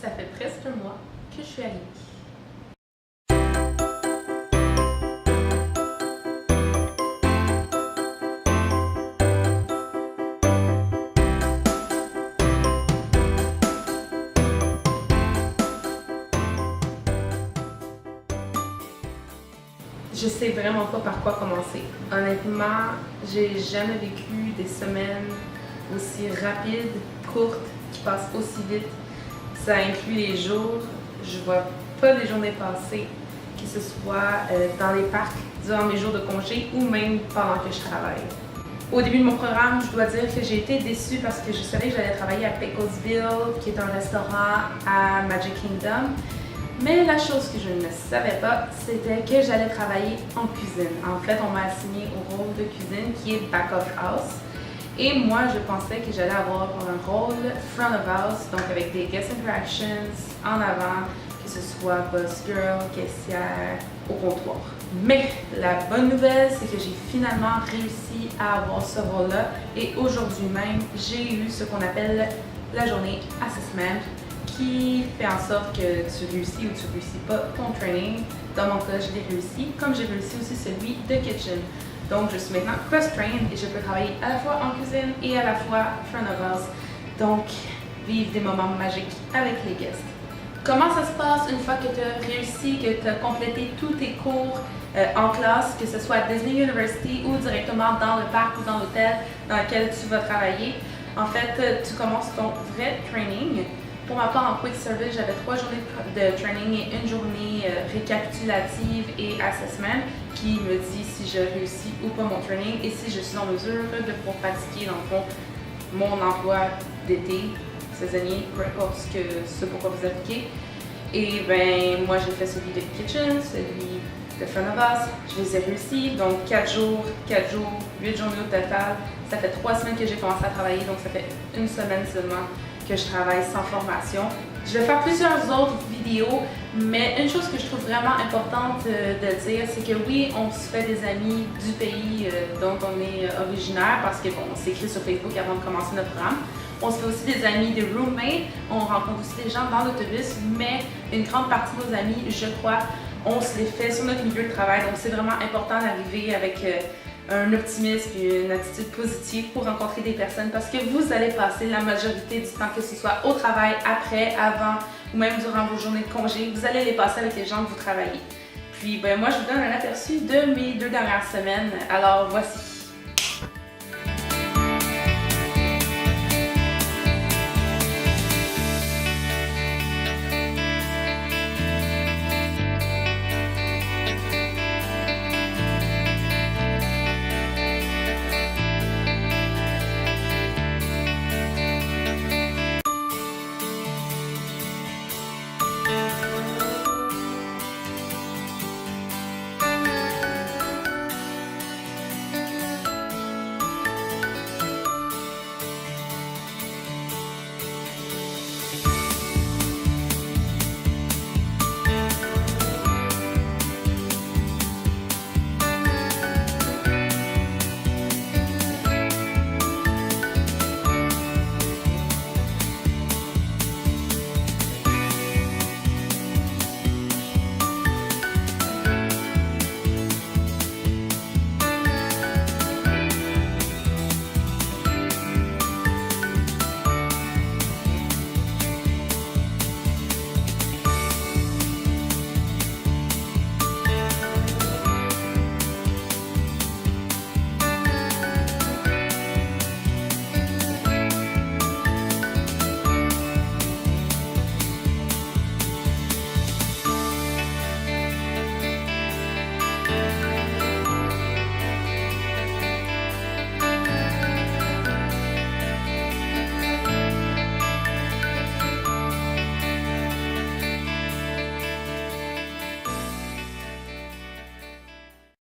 Ça fait presque un mois que je suis arrivée. Je sais vraiment pas par quoi commencer. Honnêtement, j'ai jamais vécu des semaines aussi rapides, courtes, qui passent aussi vite. Ça inclut les jours. Je vois pas les journées passer, que ce soit dans les parcs durant mes jours de congé ou même pendant que je travaille. Au début de mon programme, je dois dire que j'ai été déçue parce que je savais que j'allais travailler à Picklesville, qui est un restaurant à Magic Kingdom. Mais la chose que je ne savais pas, c'était que j'allais travailler en cuisine. En fait, on m'a assigné au rôle de cuisine qui est back of house. Et moi, je pensais que j'allais avoir un rôle front of house, donc avec des guest interactions en avant, que ce soit boss girl, caissière, au comptoir. Mais la bonne nouvelle, c'est que j'ai finalement réussi à avoir ce rôle-là. Et aujourd'hui même, j'ai eu ce qu'on appelle la journée assessment, qui fait en sorte que tu réussis ou tu réussis pas ton training. Dans mon cas, je l'ai réussi, comme j'ai réussi aussi celui de kitchen. Donc, je suis maintenant cross-trained et je peux travailler à la fois en cuisine et à la fois front of house. Donc, vivre des moments magiques avec les guests. Comment ça se passe une fois que tu as réussi, que tu as complété tous tes cours en classe, que ce soit à Disney University ou directement dans le parc ou dans l'hôtel dans lequel tu vas travailler? En fait, tu commences ton vrai training. Pour ma part, en quick service, j'avais 3 journées de training et une journée récapitulative et assessment qui me dit si je réussis ou pas mon training et si je suis en mesure de pouvoir pratiquer dans le fond mon emploi d'été, saisonnier, peu importe ce pourquoi vous appliquez. Et ben moi j'ai fait celui de kitchen, celui de front of house, je les ai réussis, donc 4 jours, 8 journées au total. Ça fait 3 semaines que j'ai commencé à travailler, donc ça fait une semaine seulement que je travaille sans formation. Je vais faire plusieurs autres vidéos, mais une chose que je trouve vraiment importante de dire, c'est que oui, on se fait des amis du pays dont on est originaire, parce que bon, on s'écrit sur Facebook avant de commencer notre programme. On se fait aussi des amis, des roommates, on rencontre aussi des gens dans l'autobus, mais une grande partie de nos amis, je crois, on se les fait sur notre milieu de travail. Donc c'est vraiment important d'arriver avec un optimisme et une attitude positive pour rencontrer des personnes parce que vous allez passer la majorité du temps, que ce soit au travail, après, avant ou même durant vos journées de congé, vous allez les passer avec les gens que vous travaillez. Puis ben, moi je vous donne un aperçu de mes 2 dernières semaines, alors voici.